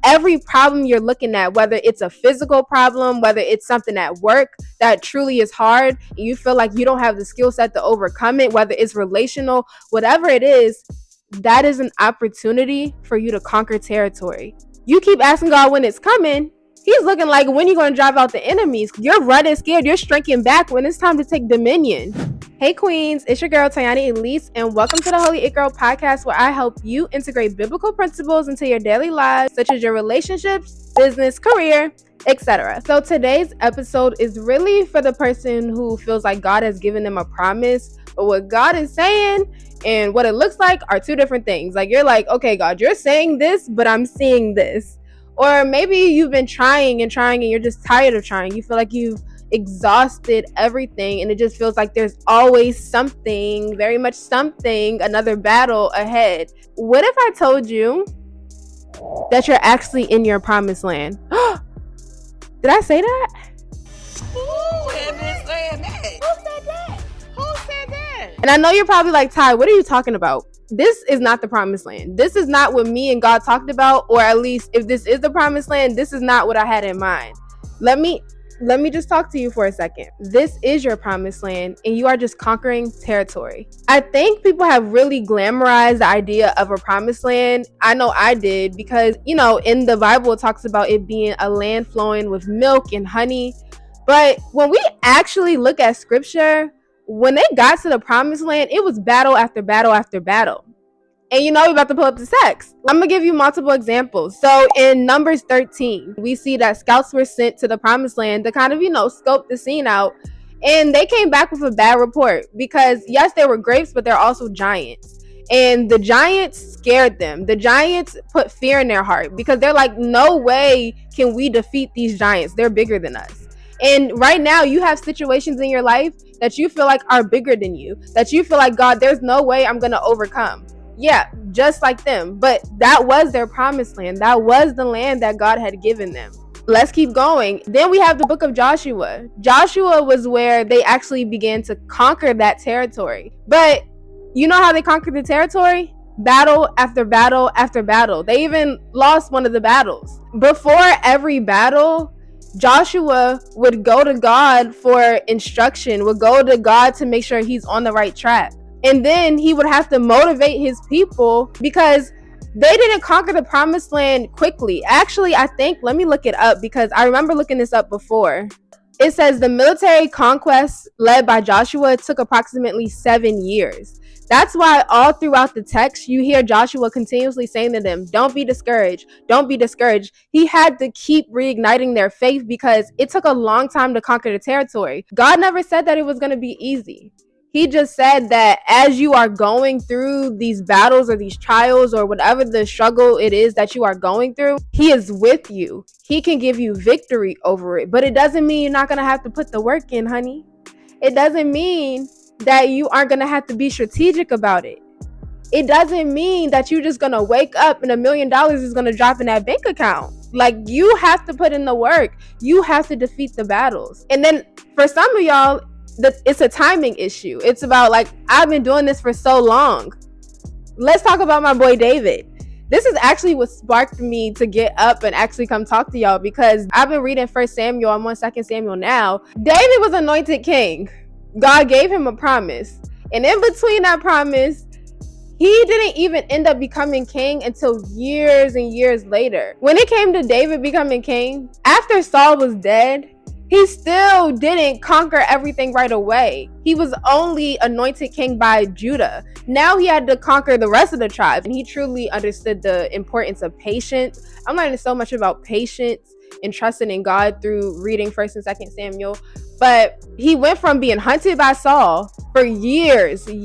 every problem you're looking at, whether it's a physical problem, whether it's something at work that truly is hard and you feel like you don't have the skill set to overcome it, whether it's relational, whatever it is, that is an opportunity for you to conquer territory. You keep asking God when it's coming. He's looking like, when you going to drive out the enemies? You're running scared. You're shrinking back when it's time to take dominion. Hey Queens, it's your girl Tayani Elise, and welcome to the Holy It Girl podcast, where I help you integrate biblical principles into your daily lives, such as your relationships, business, career, etc. So today's episode is really for the person who feels like God has given them a promise, but what God is saying and what it looks like are two different things. Like, you're like, okay, God, you're saying this, but I'm seeing this. Or maybe you've been trying and you're just tired of trying. You feel like you've exhausted everything and it just feels like there's always something, very much something, another battle ahead. What if I told you that you're actually in your promised land? Did I say that? Who have been saying that? Who said that? Who said that? And I know you're probably like, Ty, what are you talking about? This is not the promised land. This is not what me and God talked about, or at least if this is the promised land, this is not what I had in mind. Let me just talk to you for a second. This is your promised land, and you are just conquering territory. I think people have really glamorized the idea of a promised land. I know I did, because, in the Bible, it talks about it being a land flowing with milk and honey. But when we actually look at scripture, when they got to the promised land, it was battle after battle after battle. And we're about to pull up the text. I'm going to give you multiple examples. So in Numbers 13, we see that scouts were sent to the promised land to kind of, scope the scene out. And they came back with a bad report because, yes, there were grapes, but they're also giants. And the giants scared them. The giants put fear in their heart because they're like, no way can we defeat these giants. They're bigger than us. And right now you have situations in your life that you feel like are bigger than you, that you feel like, God, there's no way I'm going to overcome. Yeah, just like them. But that was their promised land. That was the land that God had given them. Let's keep going. Then we have the book of Joshua. Joshua was where they actually began to conquer that territory. But you know how they conquered the territory? Battle after battle after battle. They even lost one of the battles. Before every battle, Joshua would go to God for instruction, would go to God to make sure he's on the right track. And then he would have to motivate his people because they didn't conquer the promised land quickly. Actually, I think, let me look it up because I remember looking this up before. It says the military conquest led by Joshua took approximately 7 years. That's why all throughout the text, you hear Joshua continuously saying to them, don't be discouraged. Don't be discouraged. He had to keep reigniting their faith because it took a long time to conquer the territory. God never said that it was going to be easy. He just said that as you are going through these battles or these trials or whatever the struggle it is that you are going through, he is with you. He can give you victory over it. But it doesn't mean you're not going to have to put the work in, honey. It doesn't mean that you aren't going to have to be strategic about it. It doesn't mean that you're just going to wake up and $1 million is going to drop in that bank account. Like, you have to put in the work. You have to defeat the battles. And then for some of y'all, it's a timing issue. It's about like, I've been doing this for so long. Let's talk about my boy David. This is actually what sparked me to get up and actually come talk to y'all because I've been reading 1 Samuel. I'm on 2 Samuel now. David was anointed king. God gave him a promise. And in between that promise, he didn't even end up becoming king until years and years later. When it came to David becoming king, after Saul was dead, he still didn't conquer everything right away. He was only anointed king by Judah. Now he had to conquer the rest of the tribes, and he truly understood the importance of patience. I'm learning so much about patience and trusting in God through reading 1 and 2 Samuel. But he went from being hunted by Saul for years and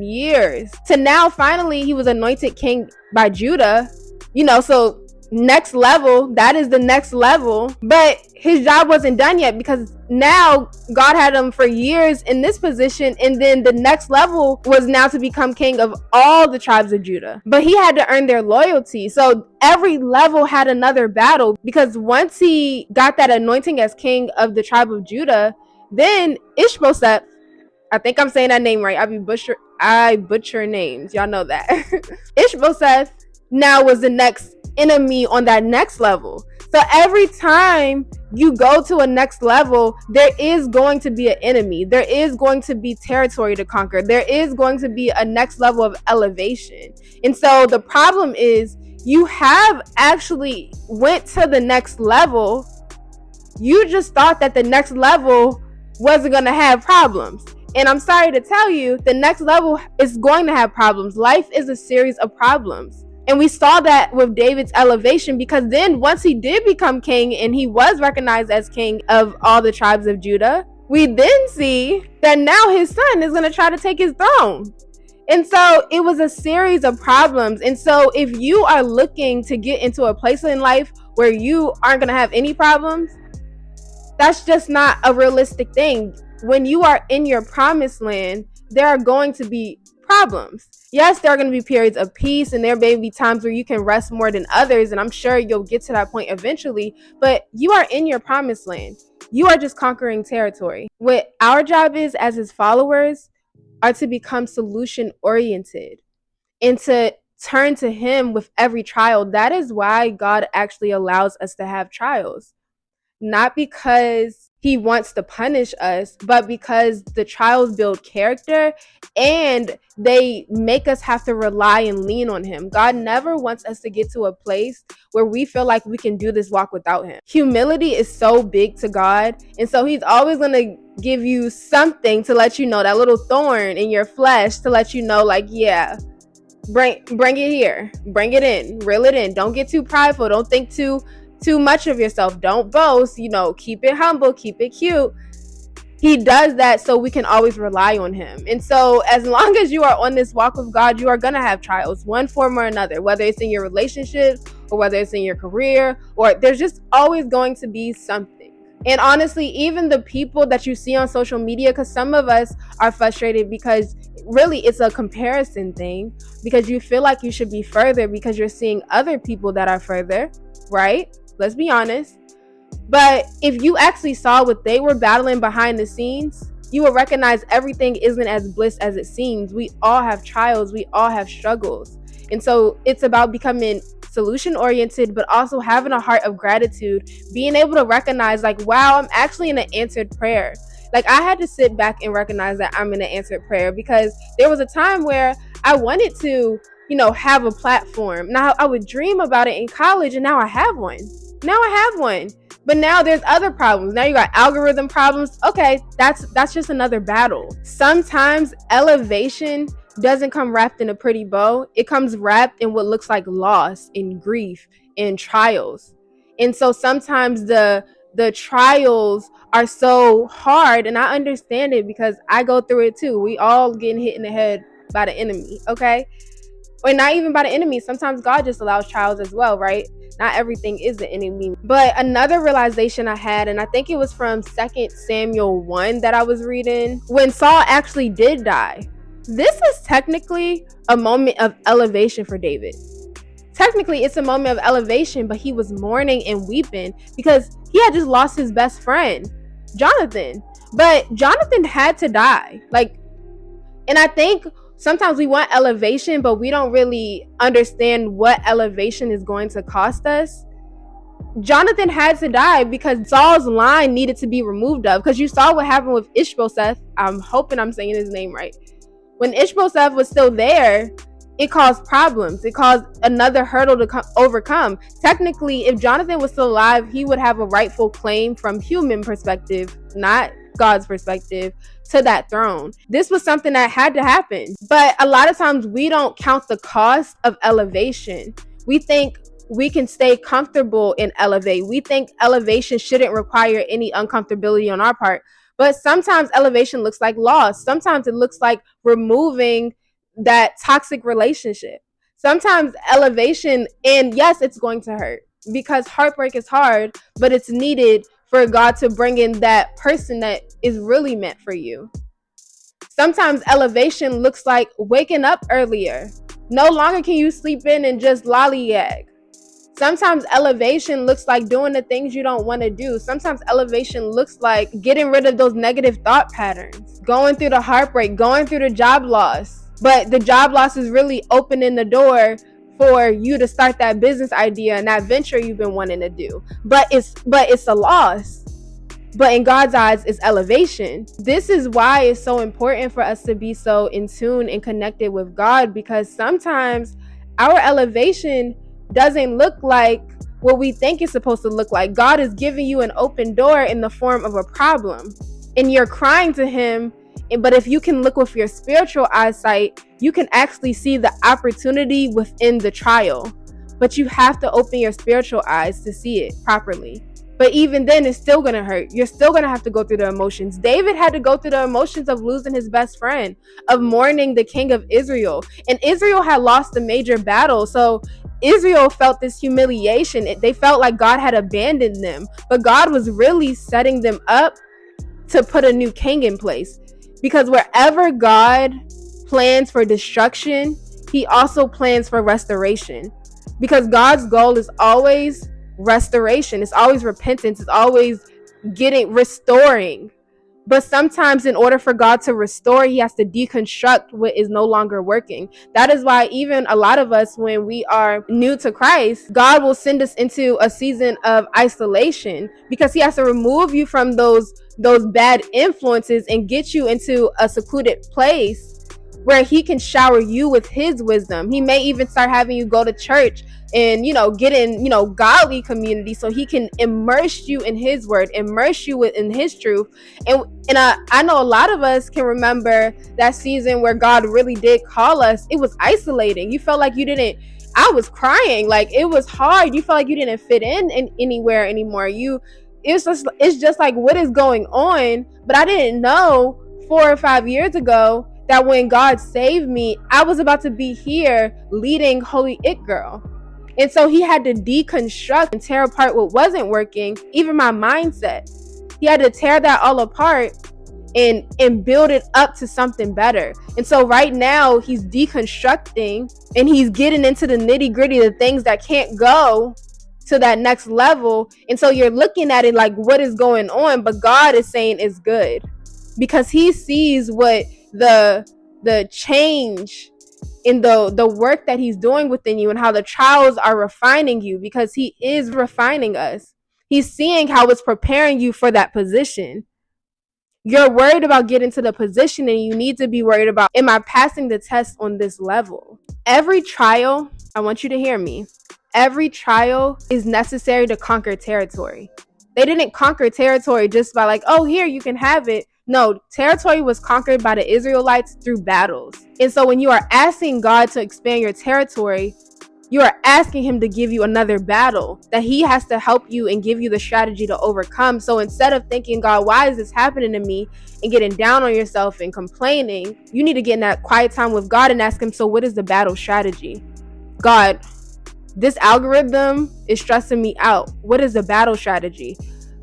years to now finally he was anointed king by Judah. So next level, that is the next level. But his job wasn't done yet because now God had him for years in this position, and then the next level was now to become king of all the tribes of Judah. But he had to earn their loyalty. So every level had another battle, because once he got that anointing as king of the tribe of Judah, then Ishbosheth, I think I'm saying that name right. I butcher names. Y'all know that. Ishbosheth now was the next enemy on that next level. So every time you go to a next level, there is going to be an enemy. There is going to be territory to conquer. There is going to be a next level of elevation. And so the problem is, you have actually went to the next level. You just thought that the next level wasn't going to have problems. And I'm sorry to tell you, the next level is going to have problems. Life is a series of problems. And we saw that with David's elevation, because then once he did become king and he was recognized as king of all the tribes of Judah, we then see that now his son is going to try to take his throne. And so it was a series of problems. And so if you are looking to get into a place in life where you aren't going to have any problems, that's just not a realistic thing. When you are in your promised land, there are going to be problems. Yes, there are going to be periods of peace, and there may be times where you can rest more than others, and I'm sure you'll get to that point eventually, but you are in your promised land. You are just conquering territory. What our job is as his followers are to become solution oriented and to turn to him with every trial. That is why God actually allows us to have trials. Not because he wants to punish us, but because the trials build character and they make us have to rely and lean on him. God never wants us to get to a place where we feel like we can do this walk without him. Humility is so big to God, and so he's always going to give you something to let you know, that little thorn in your flesh to let you know, like, yeah, bring it here, bring it in, reel it in. Don't get too prideful. Don't think too much of yourself. Don't boast, keep it humble, keep it cute. He does that so we can always rely on him. And so as long as you are on this walk with God, you are going to have trials, one form or another, whether it's in your relationships or whether it's in your career, or there's just always going to be something. And honestly, even the people that you see on social media, because some of us are frustrated because really it's a comparison thing, because you feel like you should be further because you're seeing other people that are further, right? Let's be honest. But if you actually saw what they were battling behind the scenes, you will recognize everything isn't as bliss as it seems. We all have trials. We all have struggles. And so it's about becoming solution oriented, but also having a heart of gratitude, being able to recognize, like, wow, I'm actually in an answered prayer. Like, I had to sit back and recognize that I'm in an answered prayer, because there was a time where I wanted to, have a platform. Now, I would dream about it in college, and now I have one. But now there's other problems. Now you got algorithm problems. Okay, that's just another battle. Sometimes elevation doesn't come wrapped in a pretty bow. It comes wrapped in what looks like loss and grief and trials. And so sometimes the trials are so hard, and I understand it because I go through it too. We all getting hit in the head by the enemy, okay? Or not even by the enemy. Sometimes God just allows trials as well, right? Not everything is the enemy. But another realization I had, and I think it was from 2 Samuel 1 that I was reading, when Saul actually did die. This is technically a moment of elevation for David. Technically, it's a moment of elevation, but he was mourning and weeping because he had just lost his best friend, Jonathan. But Jonathan had to die. And I think sometimes we want elevation, but we don't really understand what elevation is going to cost us. Jonathan had to die because Saul's line needed to be removed of, because you saw what happened with Ishbosheth. I'm hoping I'm saying his name right. When Ishbosheth was still there, it caused problems. It caused another hurdle to overcome. Technically, if Jonathan was still alive, he would have a rightful claim from human perspective, not God's perspective, to that throne. This was something that had to happen. But a lot of times we don't count the cost of elevation. We think we can stay comfortable and elevate. We think elevation shouldn't require any uncomfortability on our part. But sometimes elevation looks like loss. Sometimes it looks like removing that toxic relationship. Sometimes elevation, and yes, it's going to hurt because heartbreak is hard, but it's needed for God to bring in that person that is really meant for you. Sometimes elevation looks like waking up earlier. No longer can you sleep in and just lollygag. Sometimes elevation looks like doing the things you don't want to do. Sometimes elevation looks like getting rid of those negative thought patterns, going through the heartbreak, going through the job loss. But the job loss is really opening the door for you to start that business idea and that venture you've been wanting to do. But it's a loss. But in God's eyes, it's elevation. This is why it's so important for us to be so in tune and connected with God, because sometimes our elevation doesn't look like what we think it's supposed to look like. God is giving you an open door in the form of a problem, and you're crying to him. But if you can look with your spiritual eyesight, you can actually see the opportunity within the trial. But you have to open your spiritual eyes to see it properly. But even then, it's still going to hurt. You're still going to have to go through the emotions. David had to go through the emotions of losing his best friend, of mourning the king of Israel. And Israel had lost a major battle. So Israel felt this humiliation. They felt like God had abandoned them. But God was really setting them up to put a new king in place. Because wherever God plans for destruction, he also plans for restoration. Because God's goal is always restoration. It's always repentance. It's always restoring. But sometimes in order for God to restore, he has to deconstruct what is no longer working. That is why even a lot of us, when we are new to Christ, God will send us into a season of isolation, because he has to remove you from those bad influences and get you into a secluded place where he can shower you with his wisdom. He may even start having you go to church and, get in, godly community, so he can immerse you in his word, immerse you in his truth. And I know a lot of us can remember that season where God really did call us. It was isolating. You felt like I was crying. Like, it was hard. You felt like you didn't fit in anywhere anymore. It's just like, what is going on? But I didn't know 4 or 5 years ago that when God saved me, I was about to be here leading Holy It Girl. And so he had to deconstruct and tear apart what wasn't working, even my mindset. He had to tear that all apart and build it up to something better. And so right now he's deconstructing and he's getting into the nitty-gritty, the things that can't go to that next level. And so you're looking at it like, what is going on? But God is saying it's good, because he sees what the change in the work that he's doing within you, and how the trials are refining you, because he is refining us. He's seeing how it's preparing you for that position. You're worried about getting to the position, and you need to be worried about, am I passing the test on this level? Every trial, I want you to hear me, every trial is necessary to conquer territory. They didn't conquer territory just by like, oh, here, you can have it. No, territory was conquered by the Israelites through battles. And so when you are asking God to expand your territory, you are asking him to give you another battle that he has to help you and give you the strategy to overcome. So instead of thinking, God, why is this happening to me, and getting down on yourself and complaining, you need to get in that quiet time with God and ask him, so what is the battle strategy? God, this algorithm is stressing me out. What is the battle strategy?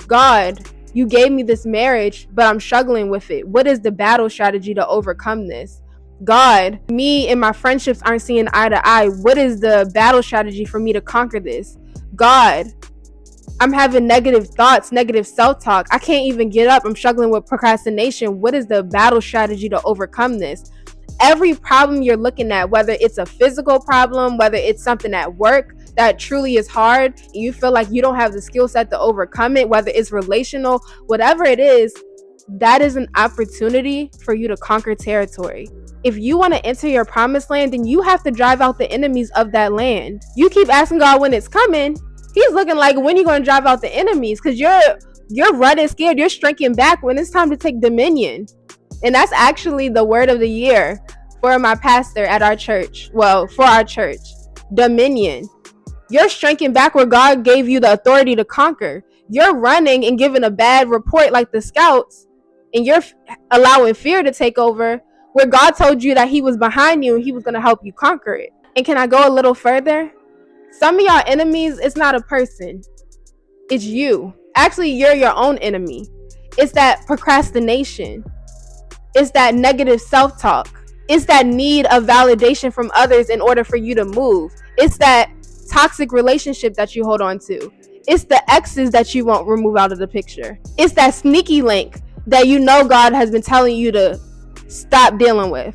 God, you gave me this marriage, but I'm struggling with it. What is the battle strategy to overcome this? God, me and my friendships aren't seeing eye to eye. What is the battle strategy for me to conquer this? God, I'm having negative thoughts, negative self-talk. I can't even get up. I'm struggling with procrastination. What is the battle strategy to overcome this? Every problem you're looking at, whether it's a physical problem, whether it's something at work that truly is hard, and you feel like you don't have the skill set to overcome it, whether it's relational, whatever it is, that is an opportunity for you to conquer territory. If you want to enter your promised land, then you have to drive out the enemies of that land. You keep asking God when it's coming. He's looking like, when you going to drive out the enemies? Because you're running scared. You're shrinking back when it's time to take dominion. And that's actually the word of the year for my pastor at our church. Well, for our church. Dominion. You're shrinking back where God gave you the authority to conquer. You're running and giving a bad report like the scouts, and you're allowing fear to take over where God told you that he was behind you and he was going to help you conquer it. And can I go a little further? Some of y'all enemies, it's not a person. It's you. Actually, you're your own enemy. It's that procrastination. It's that negative self-talk. It's that need of validation from others in order for you to move. It's that toxic relationship that you hold on to. It's the exes that you won't remove out of the picture. It's that sneaky link that you know God has been telling you to stop dealing with.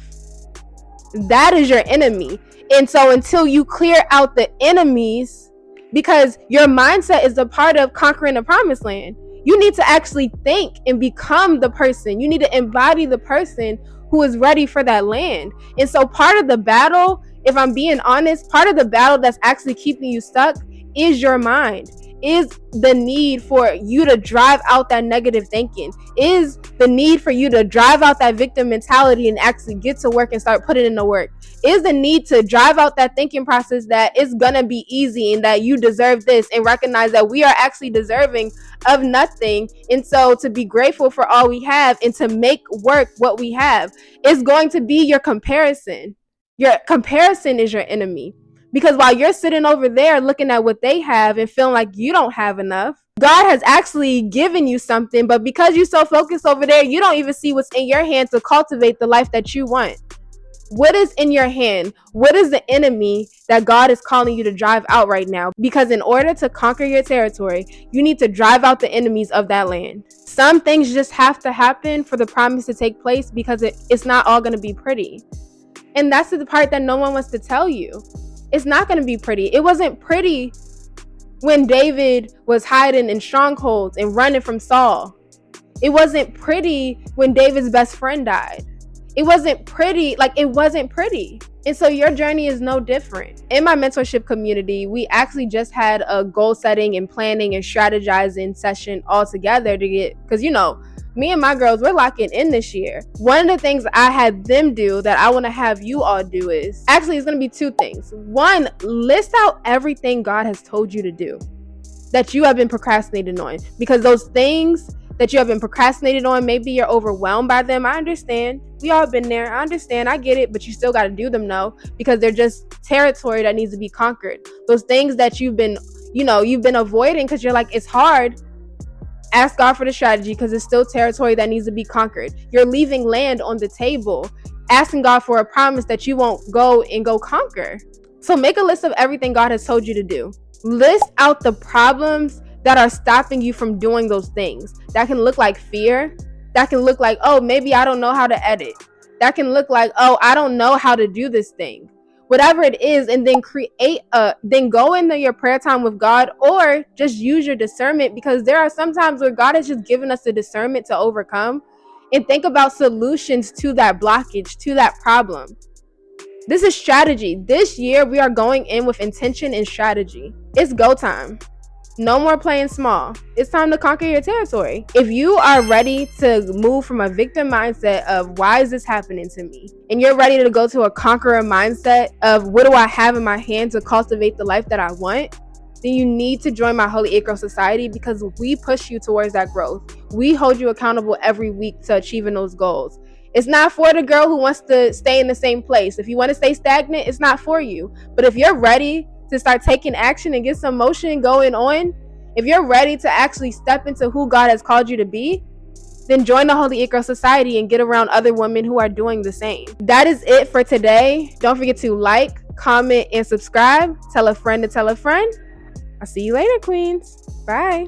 That is your enemy. And so until you clear out the enemies, because your mindset is a part of conquering the promised land, you need to actually think and become the person. You need to embody the person who is ready for that land. And so part of the battle, if I'm being honest, part of the battle that's actually keeping you stuck is your mind, is the need for you to drive out that negative thinking, is the need for you to drive out that victim mentality and actually get to work and start putting in the work, is the need to drive out that thinking process that it's gonna be easy and that you deserve this, and recognize that we are actually deserving of nothing. And so to be grateful for all we have and to make work what we have is going to be your comparison. Your comparison is your enemy. Because while you're sitting over there looking at what they have and feeling like you don't have enough, God has actually given you something, but because you're so focused over there, you don't even see what's in your hand to cultivate the life that you want. What is in your hand? What is the enemy that God is calling you to drive out right now? Because in order to conquer your territory, you need to drive out the enemies of that land. Some things just have to happen for the promise to take place, because it's not all going to be pretty. And that's the part that no one wants to tell you. It's not going to be pretty. It wasn't pretty when David was hiding in strongholds and running from Saul. It wasn't pretty when David's best friend died. It wasn't pretty. It wasn't pretty. And so your journey is no different. In my mentorship community, we actually just had a goal setting and planning and strategizing session all together to get, because me and my girls, we're locking in this year. One of the things I had them do that I want to have you all do is, actually it's going to be two things. One, list out everything God has told you to do that you have been procrastinating on, because those things that you have been procrastinating on, maybe you're overwhelmed by them. I understand. We all been there. I understand. I get it. But you still got to do them, though, because they're just territory that needs to be conquered. Those things that you've been avoiding because you're like, it's hard. Ask God for the strategy, because it's still territory that needs to be conquered. You're leaving land on the table, asking God for a promise that you won't go conquer. So make a list of everything God has told you to do. List out the problems that are stopping you from doing those things. That can look like fear. That can look like, oh, maybe I don't know how to edit. That can look like, oh, I don't know how to do this thing. Whatever it is, and then then go into your prayer time with God, or just use your discernment, because there are some times where God has just given us the discernment to overcome and think about solutions to that blockage, to that problem. This is strategy. This year, we are going in with intention and strategy. It's go time. No more playing small. It's time to conquer your territory. If you are ready to move from a victim mindset of why is this happening to me, and you're ready to go to a conqueror mindset of what do I have in my hand to cultivate the life that I want, then you need to join my Holy Acre Society, because we push you towards that growth. We hold you accountable every week to achieving those goals. It's not for the girl who wants to stay in the same place. If you want to stay stagnant, it's not for you. But if you're ready to start taking action and get some motion going on, if you're ready to actually step into who God has called you to be, then join the Holy Acre Society and get around other women who are doing the same. That is it for today. Don't forget to like, comment, and subscribe. Tell a friend to tell a friend. I'll see you later, queens. Bye.